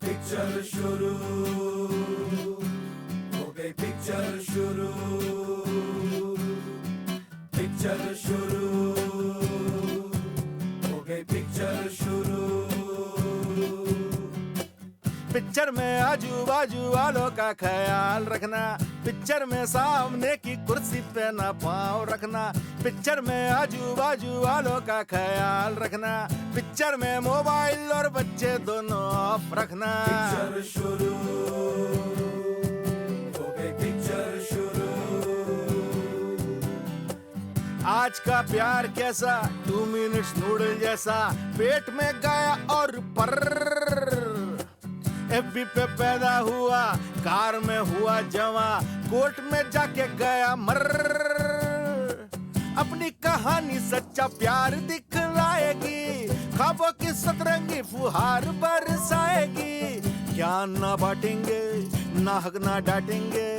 Picture शुरू हो गई, पिक्चर शुरू, पिक्चर शुरू हो गई, पिक्चर शुरू। पिक्चर में आजू बाजू वालों का ख्याल रखना, पिक्चर में सामने की कुर्सी पे ना पाँव रखना, पिक्चर में आजू बाजू वालों का ख्याल रखना, पिक्चर में मोबाइल और बच्चे दोनों ऑफ रखना। पिक्चर शुरू हो गई, पिक्चर शुरू। आज का प्यार कैसा 2 मिनट्स नूडल जैसा, पेट में गया और पर एफबी पे पैदा हुआ, कार में हुआ जवा, कोर्ट में जाके गया मर। अपनी कहानी सच्चा प्यार दिखलाएगी, ख्वाबों की सतरंगी फुहार बरसाएगी। ज्ञान ना बांटेंगे, ना हक ना डांटेंगे,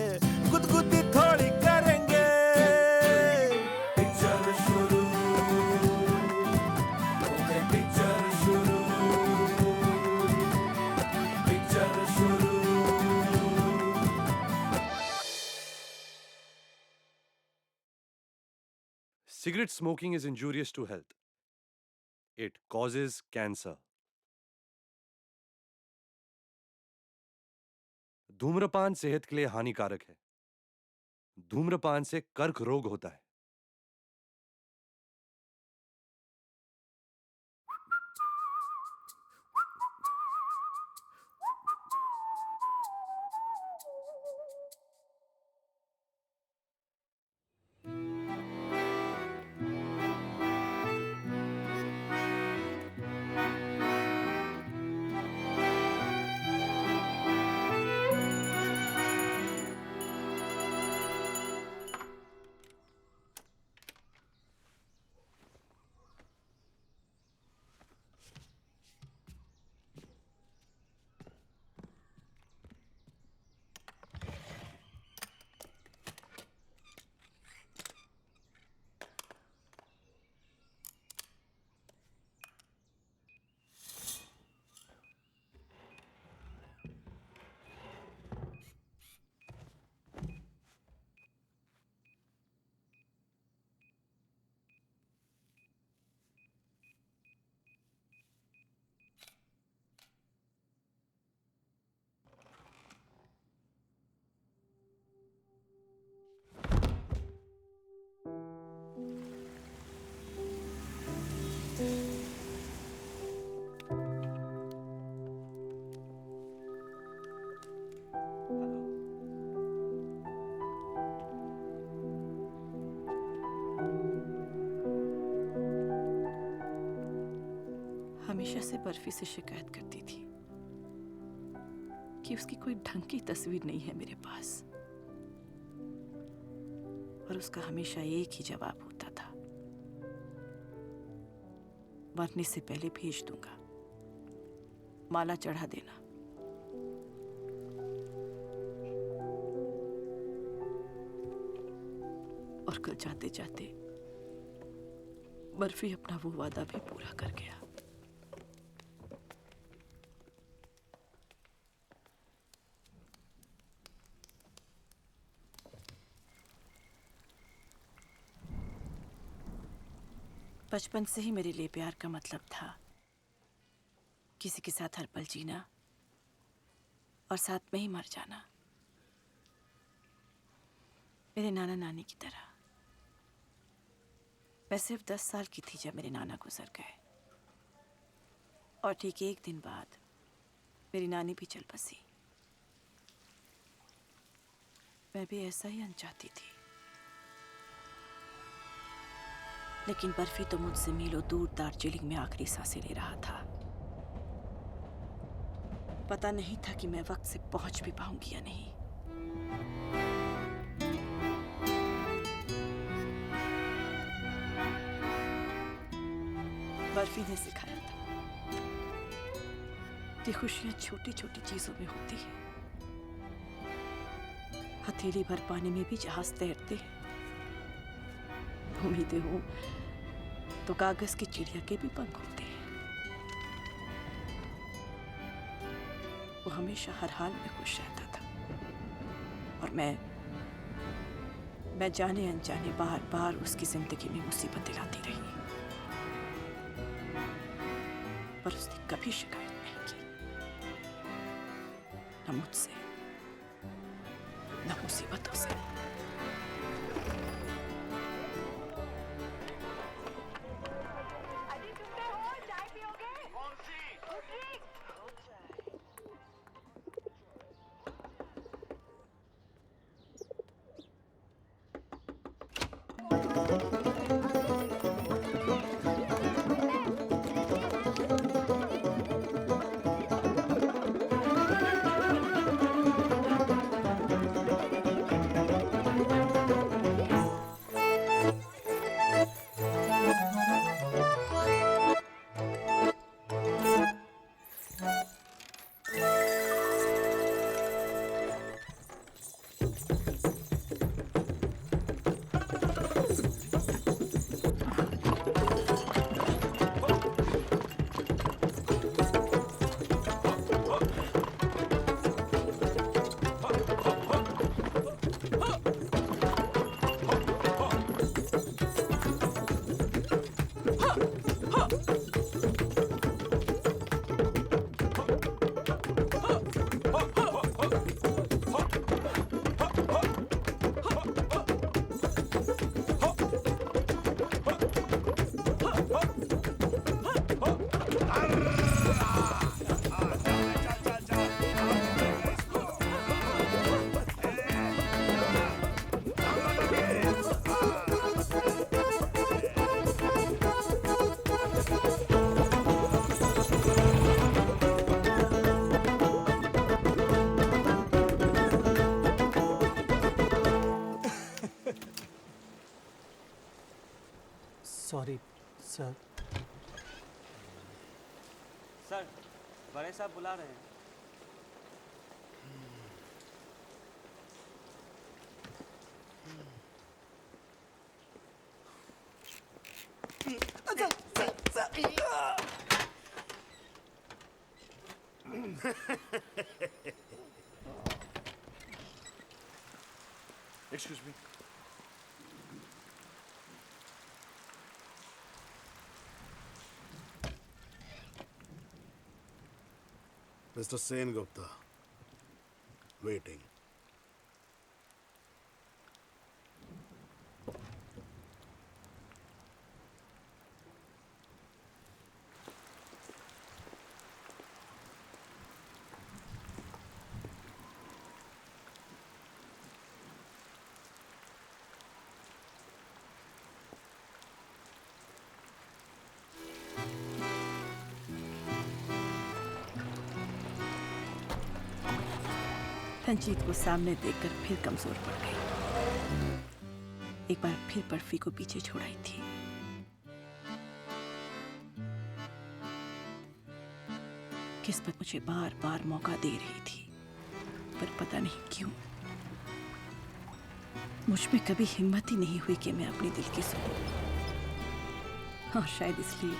गुदगुदी थोड़ी करेंगे। पिक्चर शुरू हो गई, पिक्चर शुरू, पिक्चर शुरू। Cigarette smoking is injurious to health. It causes cancer. धूम्रपान सेहत के लिए हानिकारक है। धूम्रपान से कर्क रोग होता है। हमेशा से बर्फी से शिकायत करती थी कि उसकी कोई ढंग की तस्वीर नहीं है मेरे पास, और उसका हमेशा एक ही जवाब होता था, मरने से पहले भेज दूंगा, माला चढ़ा देना। और कल जाते जाते बर्फी अपना वो वादा भी पूरा कर गया। बचपन से ही मेरे लिए प्यार का मतलब था किसी के साथ हर पल जीना और साथ में ही मर जाना, मेरे नाना नानी की तरह। मैं सिर्फ 10 साल की थी जब मेरे नाना गुजर गए, और ठीक 1 दिन बाद मेरी नानी भी चल बसी। मैं भी ऐसा ही अनचाहती थी, लेकिन बर्फी तो मुझसे मीलों दूर दार्जिलिंग में आखिरी सांसें ले रहा था। पता नहीं था कि मैं वक्त से पहुंच भी पाऊंगी या नहीं। बर्फी ने सिखाया था कि खुशियां छोटी छोटी चीजों में होती है। हथेली भर पानी में भी जहाज तैरते हैं। उम्मीदें हो तो कागज की चिड़िया के भी पंख होते हैं। वो हमेशा हर हाल में खुश रहता था और मैं जाने अनजाने बार बार उसकी जिंदगी में मुसीबत दिलाती रही, पर उसने कभी शिकायत नहीं की, न मुझसे न मुसीबतों से। Sorry sir. सर, बड़े साहब बुला रहे हैं। Excuse me. Mr. Sen Gupta, waiting. Ranjit को सामने देखकर फिर कमजोर पड़ गई। एक बार फिर बर्फी को पीछे छोड़ाई थी। किस्मत मुझे बार बार मौका दे रही थी, पर पता नहीं क्यों मुझ में कभी हिम्मत ही नहीं हुई कि मैं अपने दिल की सुनूं। और शायद इसलिए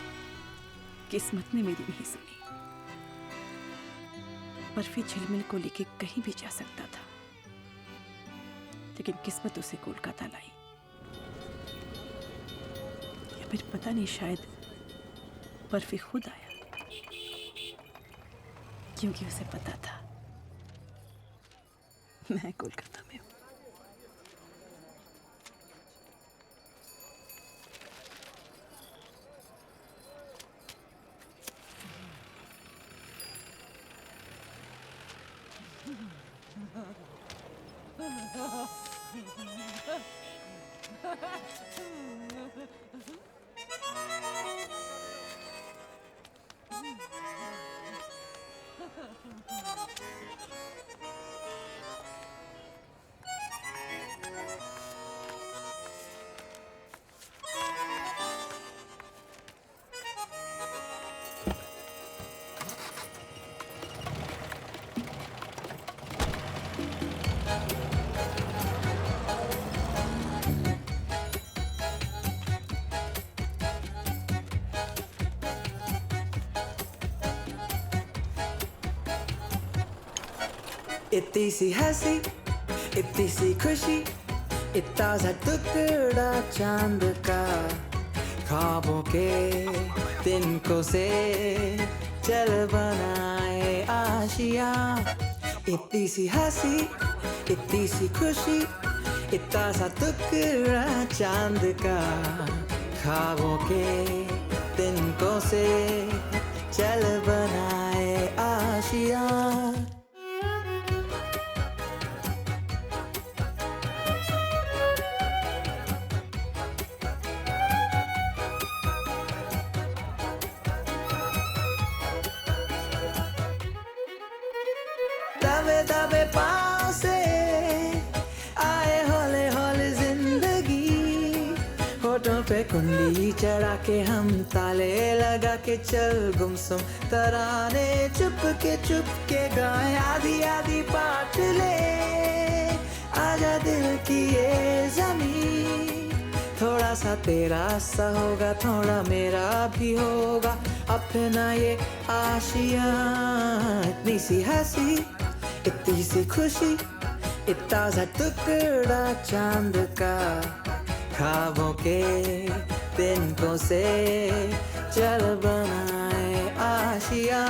किस्मत ने मेरी नहीं सुनी। बर्फी झिलमिल को लेके कहीं भी जा सकता था, लेकिन किस्मत उसे कोलकाता लाई। या फिर पता नहीं, शायद बर्फी खुद आया, क्योंकि उसे पता था मैं कोलकाता में हूं। इतनी सी हंसी, इतनी सी खुशी, इतना सा टुकड़ा चांद का, ख्वाबों के तिनकों से चल बनाए आशिया। इतनी सी हंसी, इतनी सी खुशी, इतना सा टुकड़ा चांद का, ख्वाबों के तिनकों से चल बनाए आशिया। दबे दबे पाँव से आए हौले हौले जिंदगी, होठों पे कुंडी चढ़ा के हम ताले लगा के चल गुमसुम तराने चुप के गाए आधी आधी पाट ले। आजा दिल की ये ज़मीं, थोड़ा सा तेरा सा होगा, थोड़ा मेरा भी होगा अपना ये आशिया। इतनी सी हंसी, इतनी सी खुशी, इतना सा टुकड़ा चांद का, ख्वाबों के तिनकों से चल बनाए आशिया।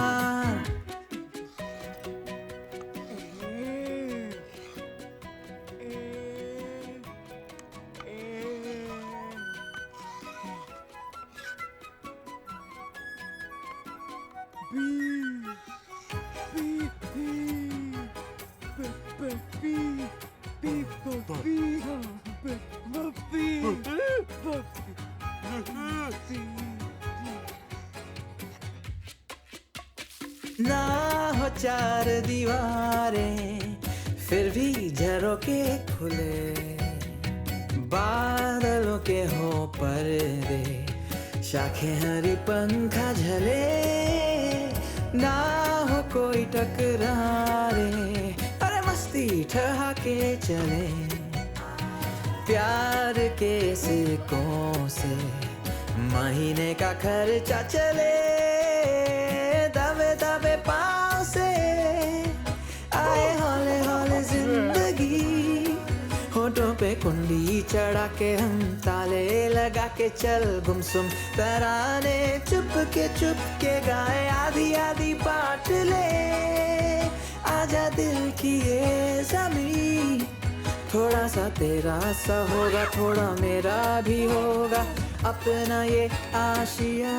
ना हो चार दीवारें फिर भी झरोके खुले, बादलों के हो पर्दे, शाखें हरी पंखा झले। ना हो कोई टकरारे, अरे मस्ती ठहाके चले, प्यार के सिक्कों से महीने का खर्चा चले। दबे दबे पाँव से आए हौले हौले जिंदगी, होठों पे कुंडी चढ़ा के हम ताले लगा के चल गुमसुम तराने चुप के गाए आधी आधी पाट ले। आजा दिल की ये ज़मीं, थोड़ा सा तेरा सा होगा, थोड़ा मेरा भी होगा अपना ये आशिया।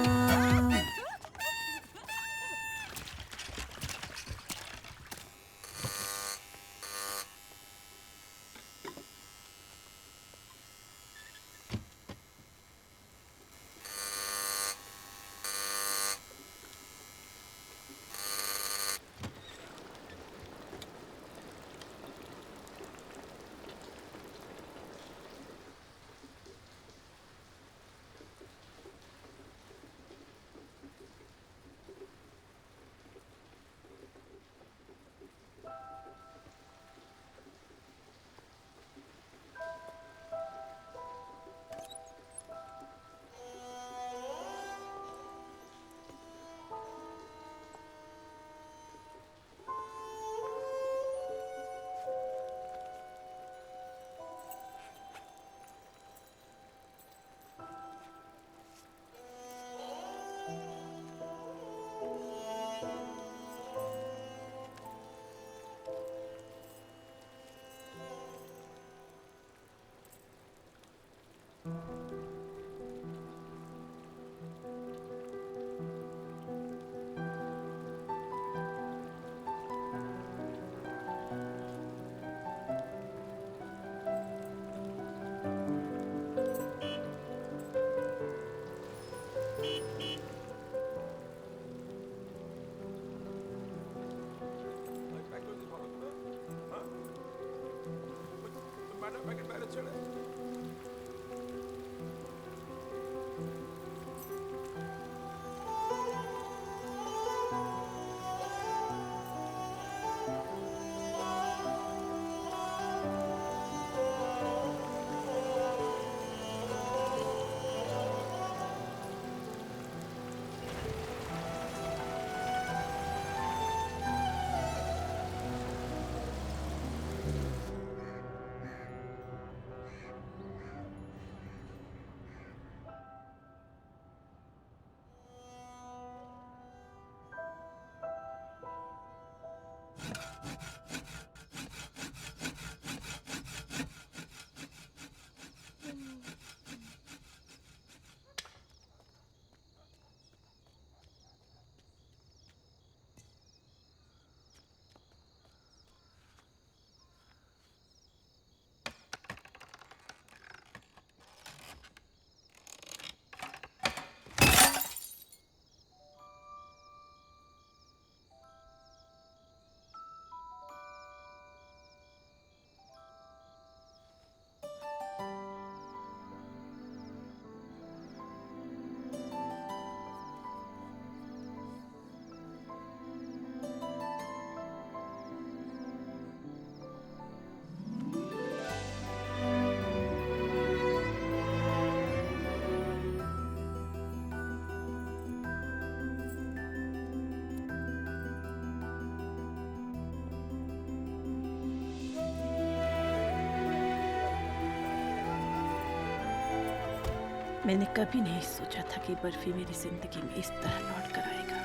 मैंने कभी नहीं सोचा था कि बर्फी मेरी जिंदगी में इस तरह लौट कर आएगा।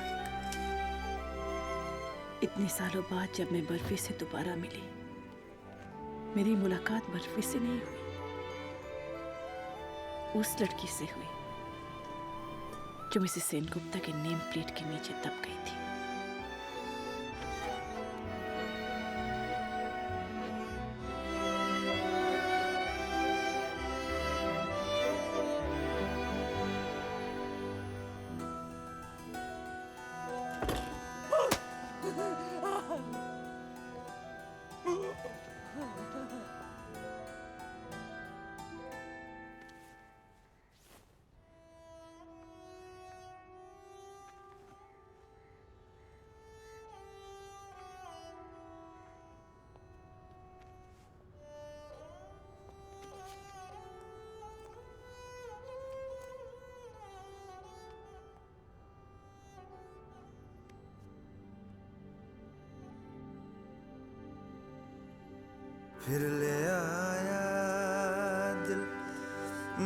इतने सालों बाद जब मैं बर्फी से दोबारा मिली, मेरी मुलाकात बर्फी से नहीं हुई, उस लड़की से हुई जो मिसेस सेनगुप्ता के नेम प्लेट के नीचे दब गई थी। फिर ले आया दिल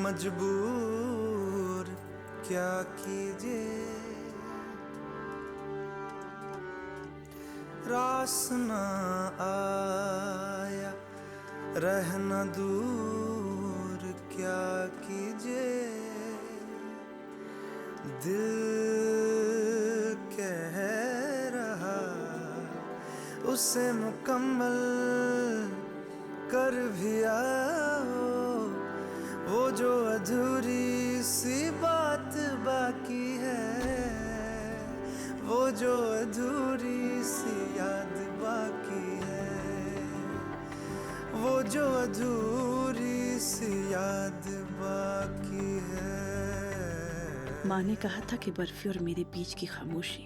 मजबूर, क्या कीजिए रास ना आया, रहना दूर, क्या कीजिए दिल कह रहा उसे मुकम्मल कर भी आओ, वो जो अधूरी सी बात बाकी है, वो जो अधूरी सी याद बाकी है, वो जो अधूरी सी याद बाकी है। माँ ने कहा था कि बर्फी और मेरे बीच की खामोशी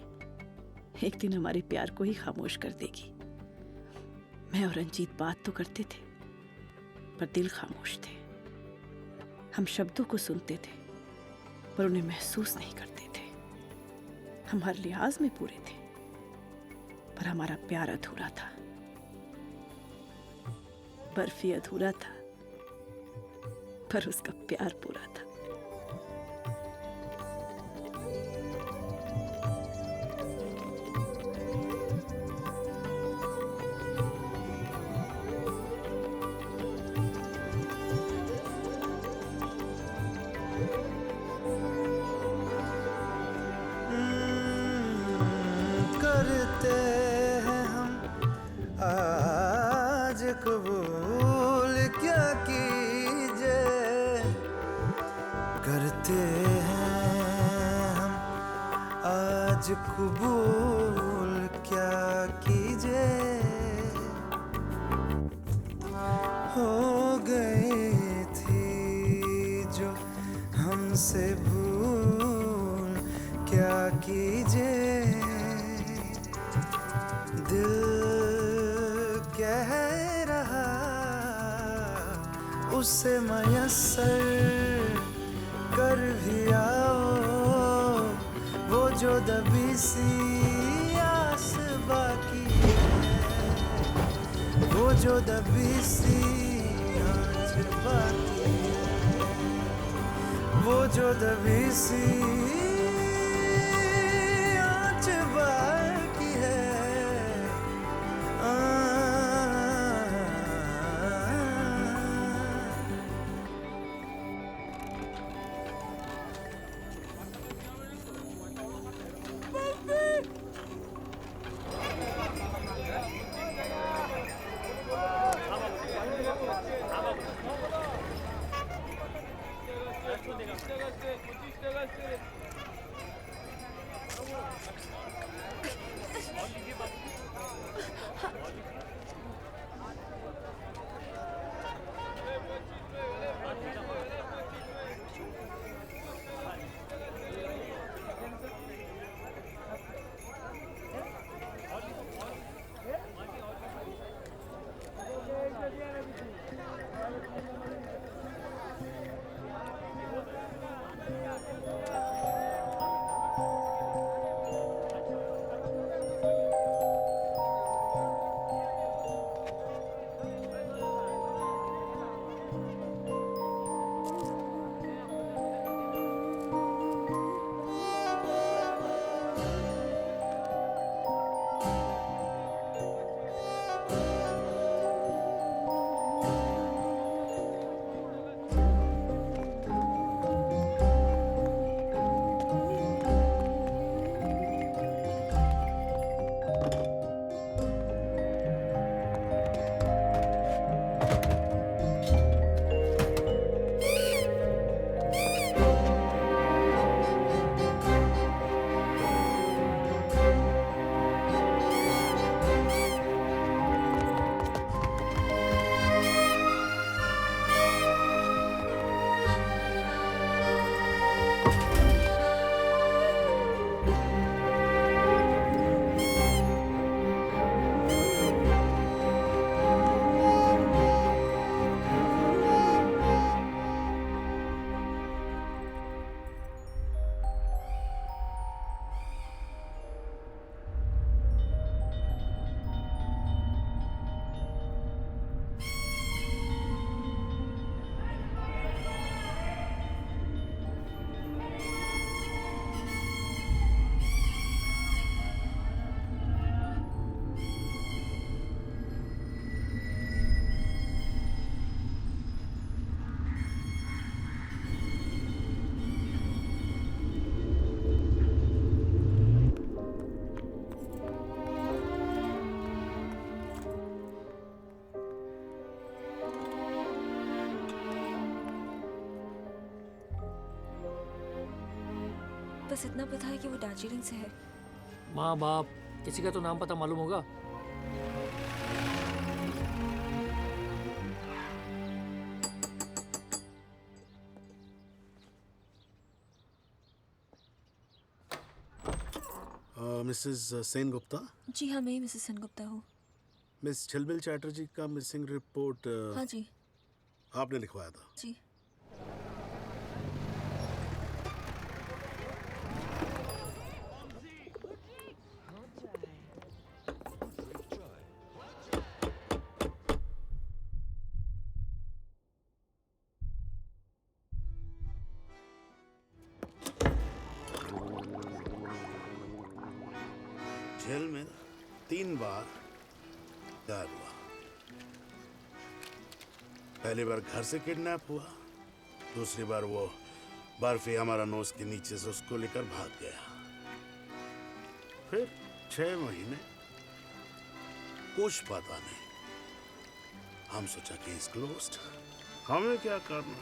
एक दिन हमारे प्यार को ही खामोश कर देगी। मैं और रंजीत बात तो करते थे, पर दिल खामोश थे। हम शब्दों को सुनते थे, पर उन्हें महसूस नहीं करते थे। हम हर लिहाज में पूरे थे, पर हमारा प्यार अधूरा था। बर्फी अधूरा था, पर उसका प्यार पूरा था। करते हैं हम आज कबूल, क्या कीजिए करते हैं हम आज कबूल, क्या कीजिए हो गई थी जो हमसे भूल, क्या कीजिए दिल कह रहा उसे मयस्सर कर भी आओ, वो जो दबी सी आस बाकी है, वो जो दबी सी आस बाकी है, वो जो दबी सी आस बाकी है। बस इतना पता है कि वो दार्जिलिंग से है। माँ बाप किसी का तो नाम पता मालूम होगा। मिसेस सेन गुप्ता, जी हाँ, मैं ही मिसेस सेनगुप्ता हूँ। मिस झिलमिल चैटर्जी का मिसिंग रिपोर्ट हाँ जी। आपने लिखवाया था। जी। जेल में 3 बार गायब हुआ। पहली बार घर से किडनैप हुआ, दूसरी बार वो बर्फी हमारा नोज के नीचे से उसको लेकर भाग गया। फिर 6 महीने कुछ पता नहीं। हम सोचा केस क्लोज्ड, हमें क्या करना।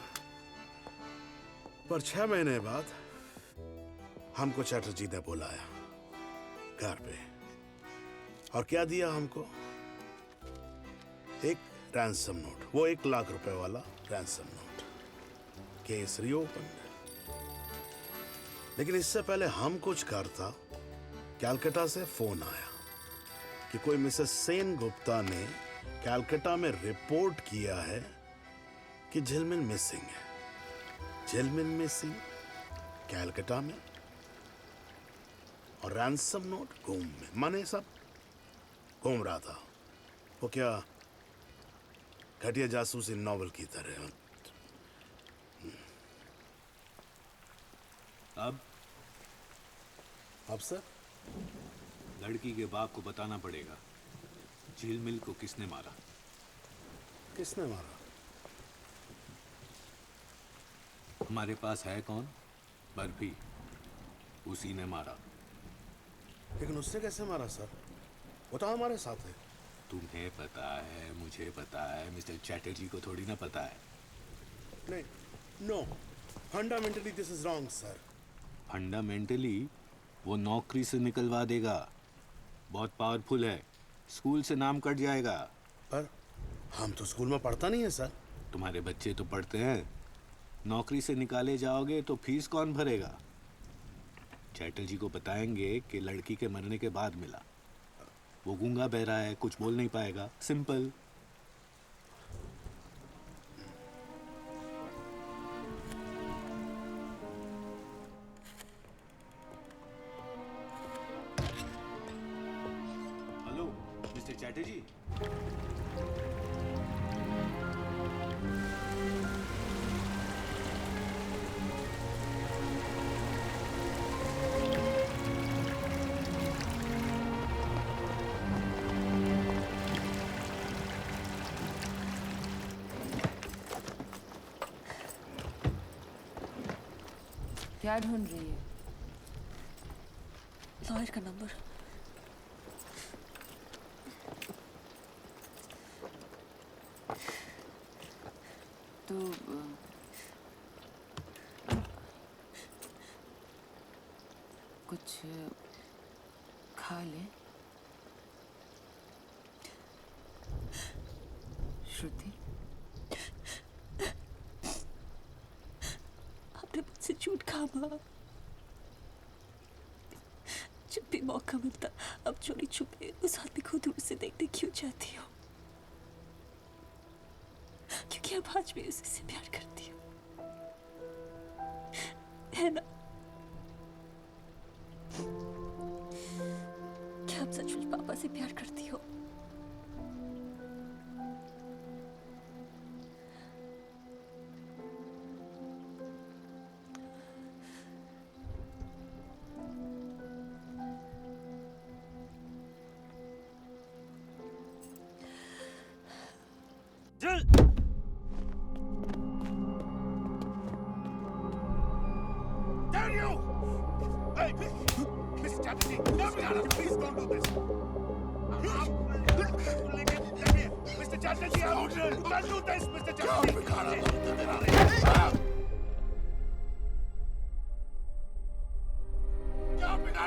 पर 6 महीने बाद हमको चैटर्जी ने बुलाया घर पे, और क्या दिया हमको? एक रैंसम नोट, वो 1 लाख रुपए वाला रैंसम नोट। Case reopen. लेकिन इससे पहले हम कुछ करता, कैलकाटा से फोन आया कि कोई मिसेस सेन गुप्ता ने कैलकाटा में रिपोर्ट किया है कि झिलमिल मिसिंग है। झिलमिल मिसिंग कैलकाटा में, और रैंसम नोट घूम में। माने सब घूम रहा था। वो क्या घटिया जासूसी नॉवल की तरह। अब सर लड़की के बाप को बताना पड़ेगा झिलमिल को किसने मारा। किसने मारा? हमारे पास है कौन? बर्फी, उसी ने मारा। लेकिन उसने कैसे मारा सर? वो तो हमारे साथ है। तुम्हें पता है, मुझे पता है, मिस्टर चैटर्जी को थोड़ी ना पता है। नहीं, no, fundamentally this is wrong sir. Fundamentally वो नौकरी से निकलवा देगा। बहुत पावरफुल है, स्कूल से नाम कट जाएगा। पर हम तो स्कूल में पढ़ता नहीं है सर। तुम्हारे बच्चे तो पढ़ते हैं। नौकरी से निकाले जाओगे तो फीस कौन भरेगा? चैटर्जी को बताएंगे कि लड़की के मरने के बाद मिला। वो गूंगा बहरा है, कुछ बोल नहीं पाएगा। सिंपल। Hello mister Chatterjee. क्या ढूंढ रही है? लॉयर का नंबर। तो कुछ खा ले श्रुति। आपने मुझसे झूठ कहा माँ। जब भी मौका मिलता अब चोरी छुपे उस आदमी को दूर से देखने क्यों चाहती हो? क्योंकि अब आज भी उसी से प्यार करती हो, है ना? क्या आप सचमुच पापा से प्यार करती हो?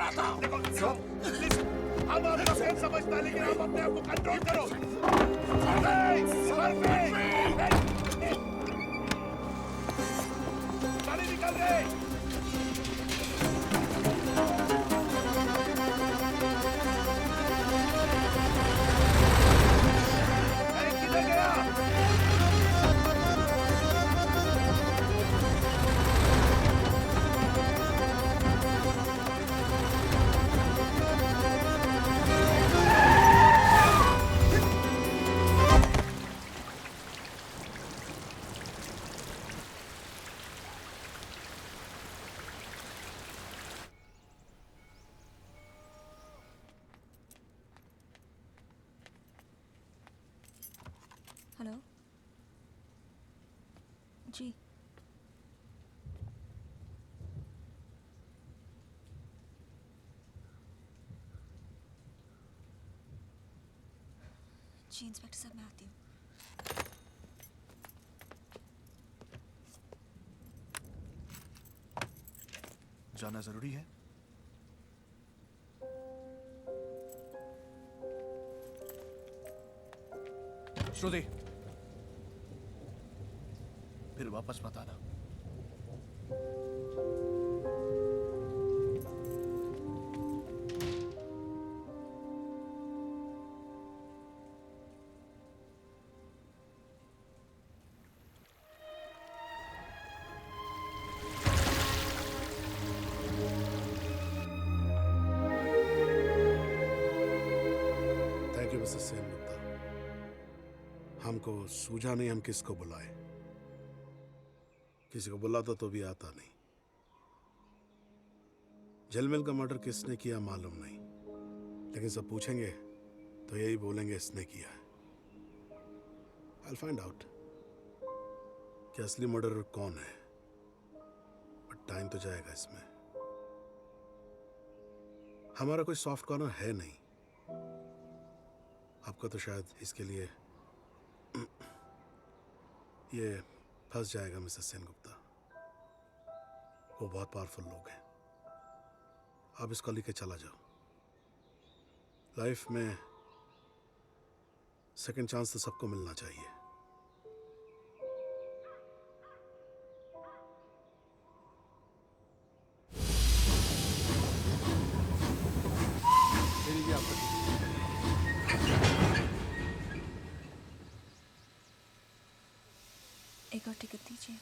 रहा था। हम आपका फेल समझता है, लेकिन आप अपने आप को कंट्रोल करो। पानी निकल रहे। किधर गया? हेलो जी। जी इंस्पेक्टर साहब, मैं आती हूँ। जाना जरूरी है। श्रुति, फिर वापस मत आना। Thank you mister Sengupta. हमको सूझा नहीं हम किसको बुलाए। किसी को बुलाता तो भी आता नहीं। झलमिल का मर्डर किसने किया मालूम नहीं, लेकिन सब पूछेंगे तो यही बोलेंगे इसने किया है। I'll find out कि असली मर्डरर कौन है, बट टाइम तो जाएगा इसमें। हमारा कोई सॉफ्ट कॉर्नर है नहीं। आपका तो शायद इसके लिए ये फंस जाएगा मिसेस सेनगुप्ता। वो बहुत पावरफुल लोग हैं। आप इसको लेके चला जाओ। लाइफ में सेकंड चांस तो सबको मिलना चाहिए। एक और टिकट दीजिए।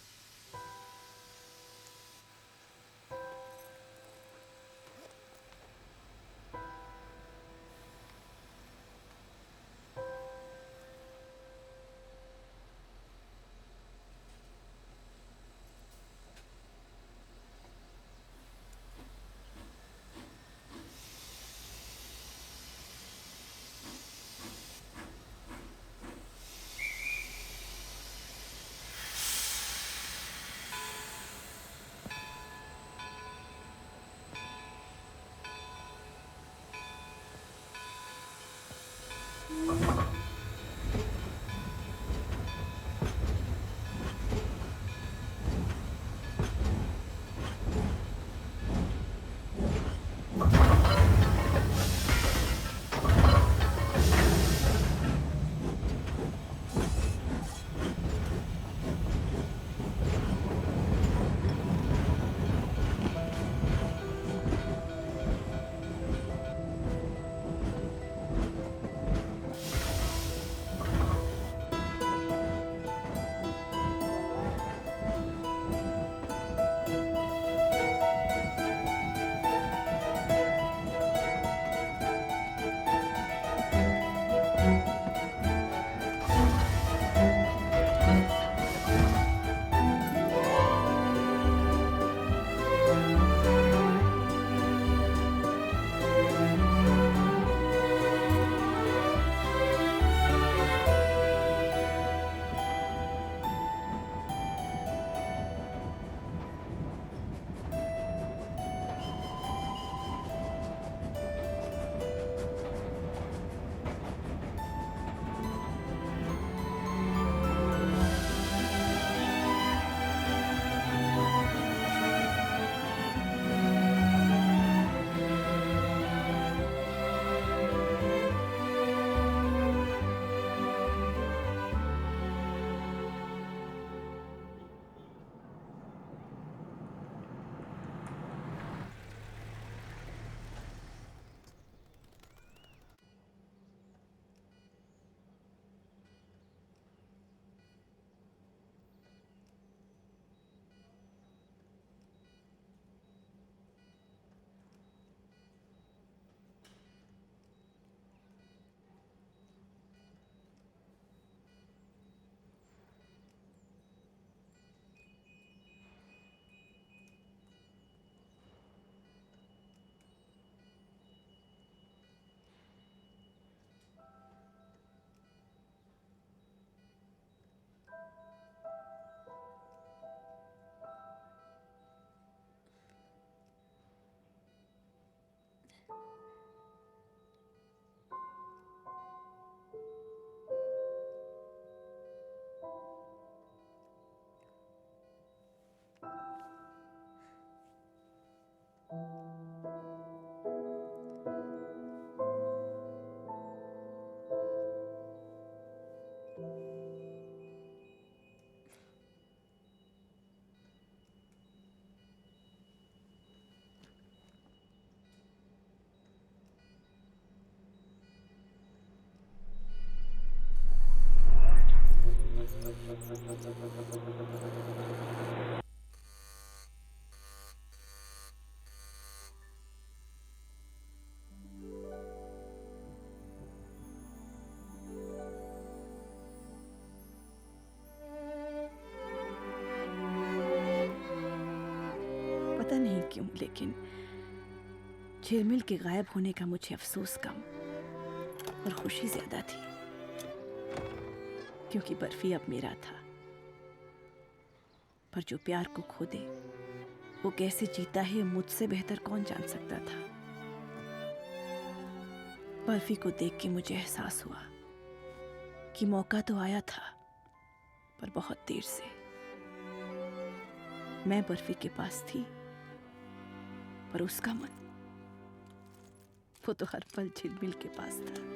पता नहीं क्यों, लेकिन झिलमिल के गायब होने का मुझे अफसोस कम और खुशी ज्यादा थी, क्योंकि बर्फी अब मेरा था। पर जो प्यार को खो दे वो कैसे जीता है मुझसे बेहतर कौन जान सकता था। बर्फी को देख के मुझे एहसास हुआ कि मौका तो आया था, पर बहुत देर से। मैं बर्फी के पास थी, पर उसका मन वो तो हर पल झिलमिल के पास था।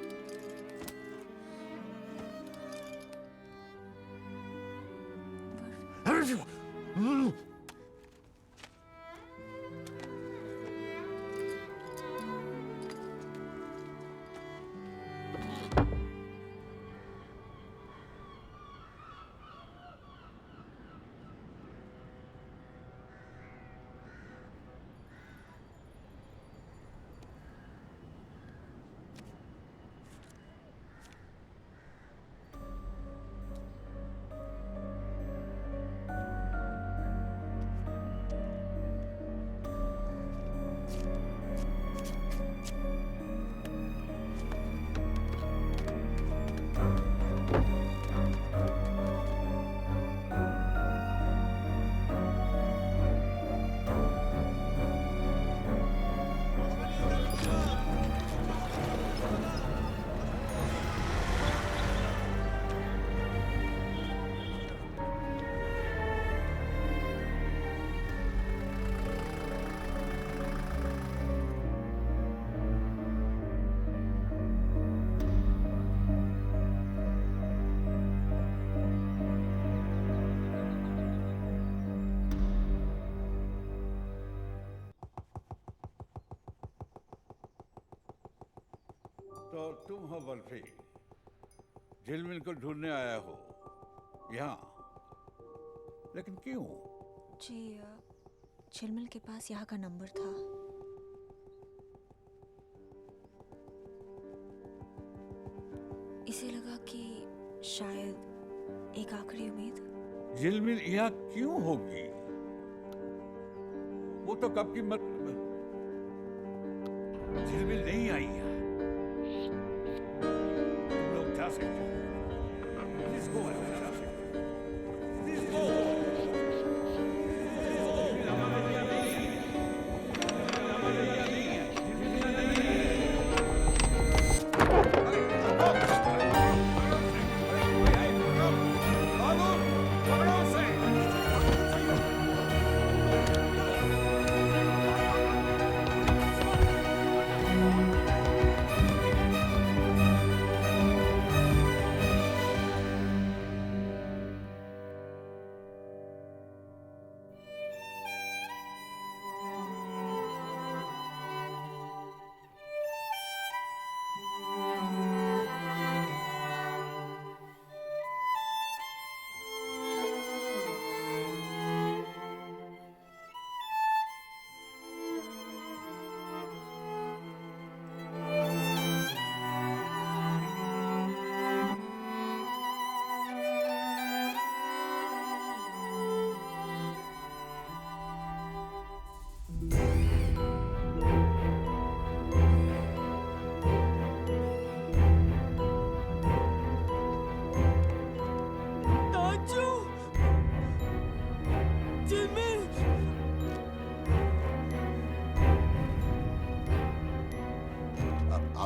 तो तुम हो बर्फी, झिलमिल को ढूंढने आया हो यहाँ, लेकिन क्यों? जी झिलमिल के पास यहाँ का नंबर था। इसे लगा कि शायद एक आखिरी उम्मीद। झिलमिल यहाँ क्यों होगी? वो तो कब की झिलमिल नहीं आई यहाँ। तुम लोग जा सकते हो। Please go, जा सकते हो। Please go।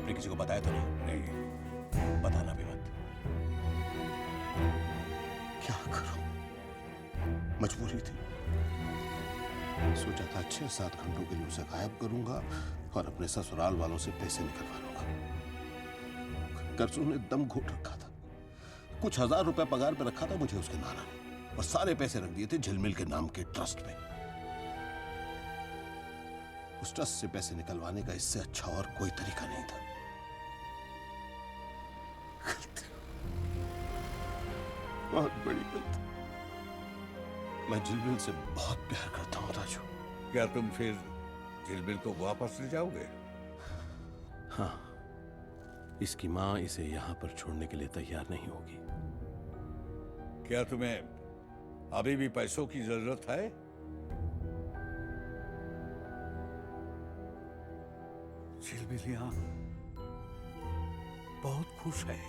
आपने किसी को बताया तो नहीं? नहीं। बताना भी मत। क्या करूं, मजबूरी थी। सोचा था 6-7 घंटों के लिए उसे गायब करूंगा और अपने ससुराल वालों से पैसे निकलवा लूंगा। कर्जों ने दम घोट रखा था। कुछ 1000 रुपए पगार पे रखा था मुझे उसके नाना ने, और सारे पैसे रख दिए थे झिलमिल के नाम के ट्रस्ट पे। उस ट्रस्ट से पैसे निकलवाने का इससे अच्छा और कोई तरीका नहीं था। गलती, बहुत बड़ी गलती। मैं झिलमिल से बहुत प्यार करता हूं राजू। क्या तुम फिर झिलमिल को वापस ले जाओगे? हाँ, इसकी मां इसे यहां पर छोड़ने के लिए तैयार नहीं होगी। क्या तुम्हें अभी भी पैसों की जरूरत है? झिलमिल यहां बहुत खुश है।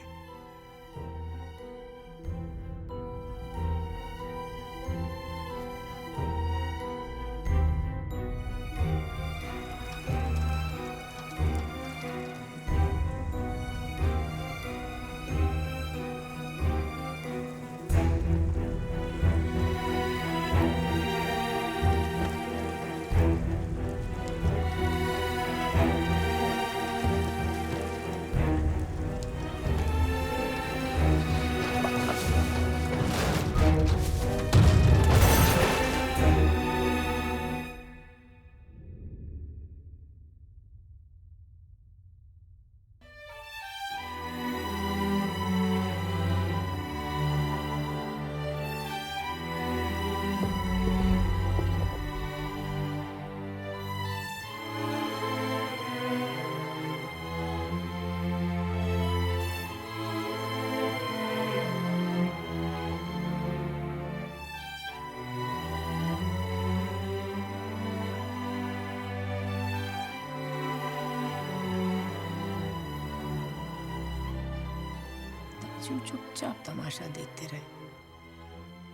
ताजू चुपचाप तमाशा देखते रहे।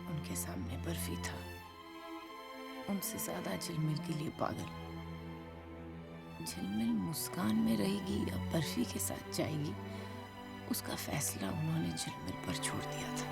उनके सामने बर्फी था, उनसे ज्यादा झिलमिल के लिए पागल। झिलमिल मुस्कान में रहेगी या बर्फी के साथ जाएगी, उसका फैसला उन्होंने झिलमिल पर छोड़ दिया था।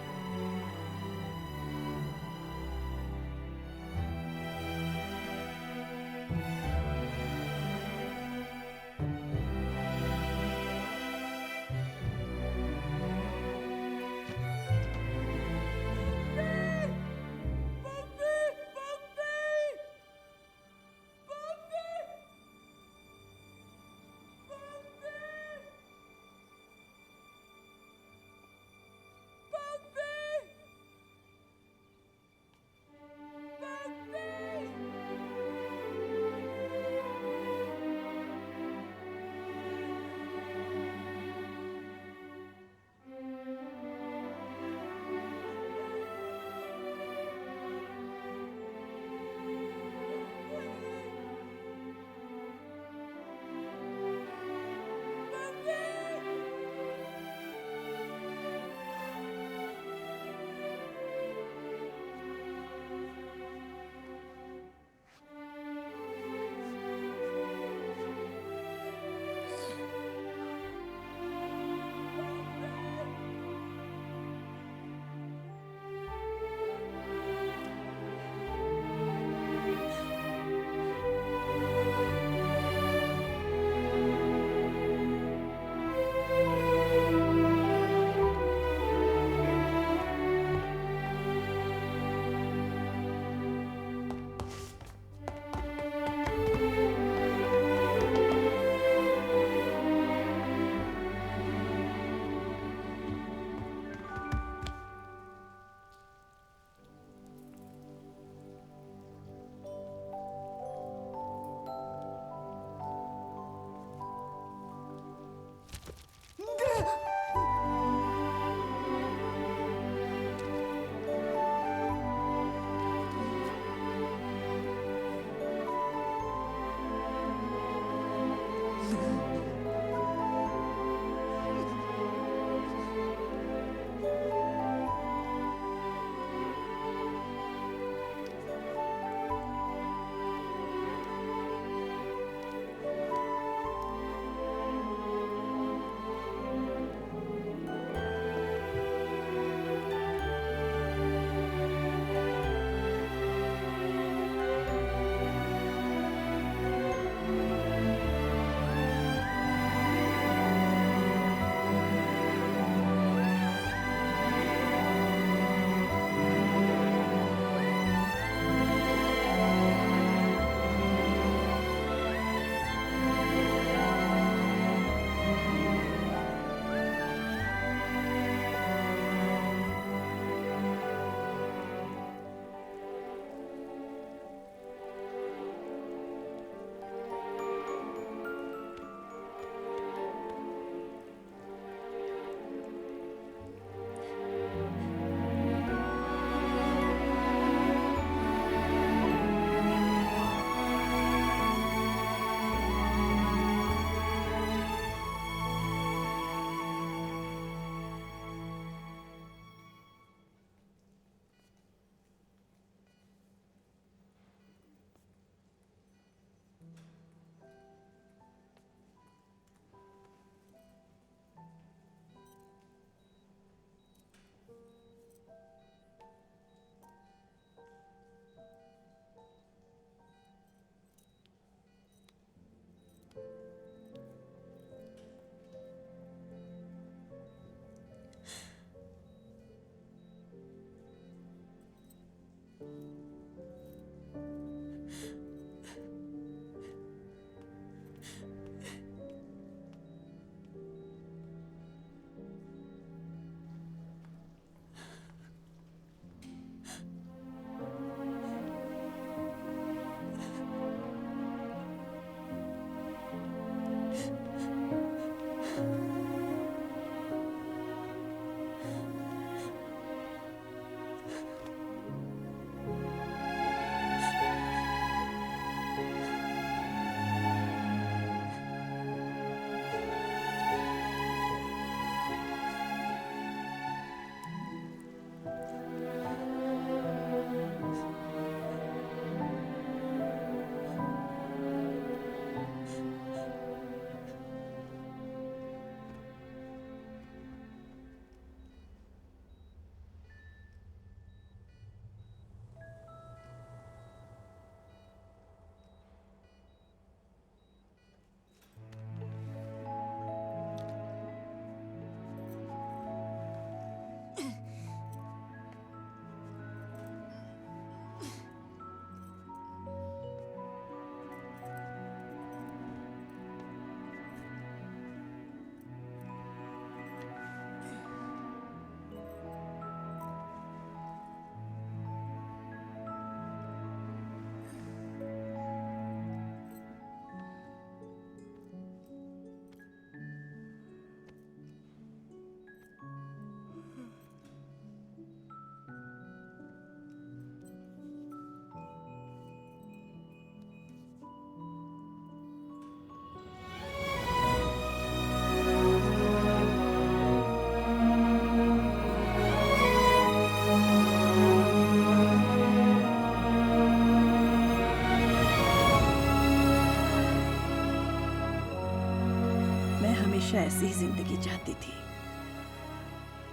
हमेशा ऐसी ही जिंदगी चाहती थी,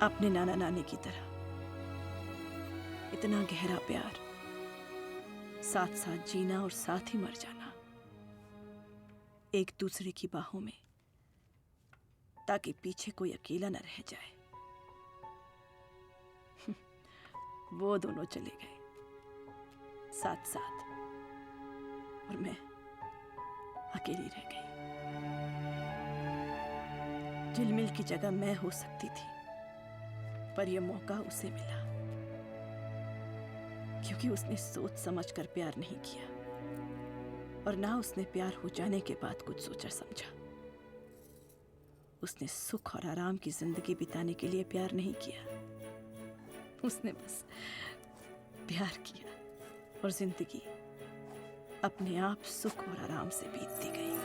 अपने नाना नानी की तरह। इतना गहरा प्यार, साथ साथ जीना और साथ ही मर जाना, एक दूसरे की बाहों में, ताकि पीछे कोई अकेला न रह जाए। वो दोनों चले गए साथ साथ, और मैं अकेली रह गई। झिलमिल की जगह मैं हो सकती थी, पर यह मौका उसे मिला, क्योंकि उसने सोच समझकर प्यार नहीं किया, और ना उसने प्यार हो जाने के बाद कुछ सोचा समझा। उसने सुख और आराम की जिंदगी बिताने के लिए प्यार नहीं किया, उसने बस प्यार किया, और जिंदगी अपने आप सुख और आराम से बीतती गई।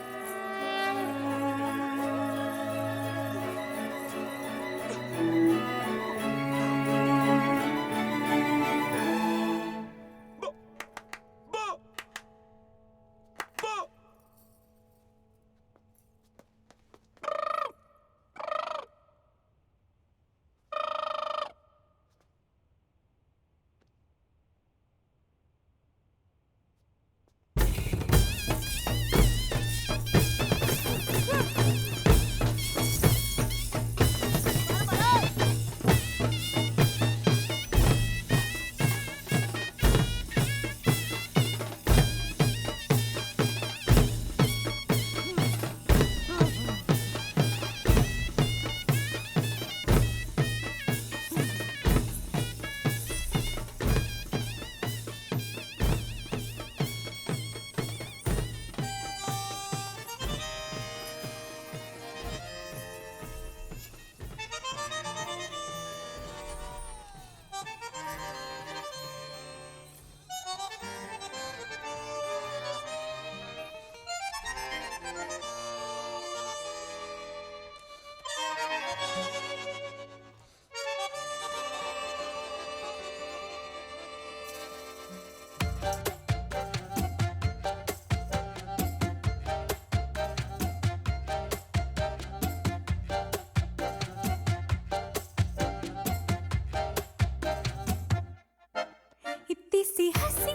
इतनी सी हंसी,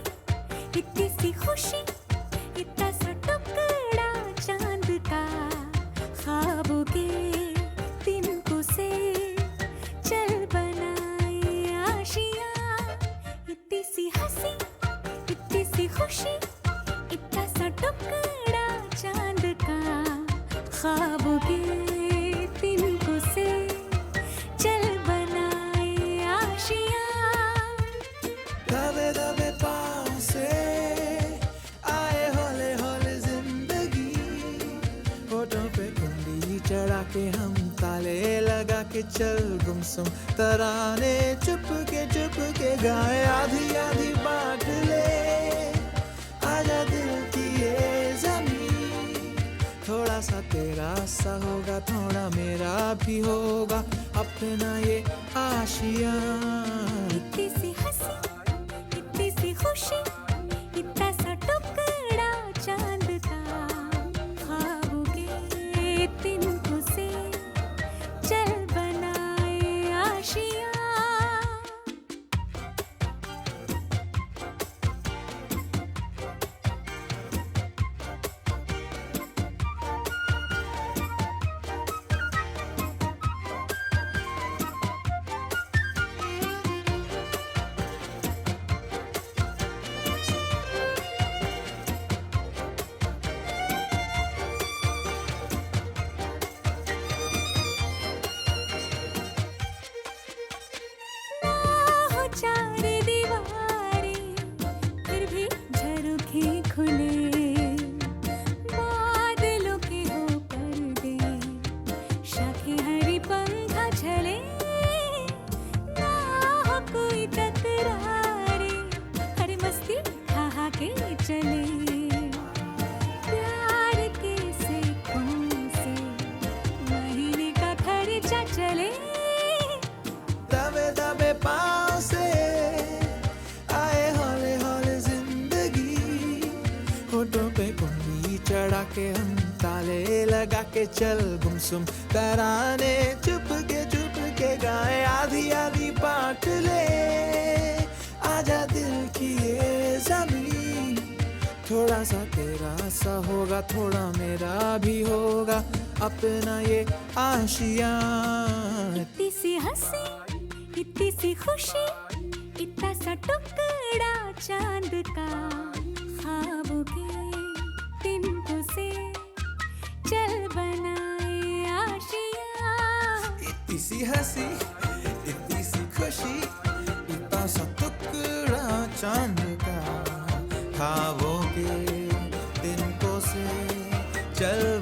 इतनी सी खुशी, इतना सा टुकड़ा चांद का, ख्वाबों के तिनकों से चल बनाए आशियाँ। इतनी सी हंसी, इतनी सी खुशी, इतना सा टुकड़ा चांद का, ख्वाबों के तिनकों से चल बनाए आशियाँ। दबे दबे पाँव से आए हौले हौले जिंदगी, होठों पे कुंडी चढ़ा के हम ताले लगा के चल गुमसुम तराने चुप के गाए। आधी आधी बांट ले आजा दिल की ये जमीन, थोड़ा सा तेरा सा होगा, थोड़ा मेरा भी होगा, अपना ये आशियाँ। इतनी सी हंसी, इतनी सी खुशी, इतना सा टुकड़ा चांद का, ख्वाबों के तिनकों से चल बनाए आशियाँ। चढ़ा के हम ताले लगा के चल गुमसुम तराने चुप के गाए आधी आधी बांट ले आजा दिल की ये ज़मीं थोड़ा सा तेरा सा होगा थोड़ा मेरा भी होगा अपना ये आशियाँ इतनी सी हंसी इतनी सी खुशी इतना सा टुकड़ा चांद का ख्वाबों के तिनकों से चल बनाए आशियाँ इतनी सी हंसी इतनी सी खुशी इतना सा टुकड़ा चांद का ख्वाबों के तिनकों से चल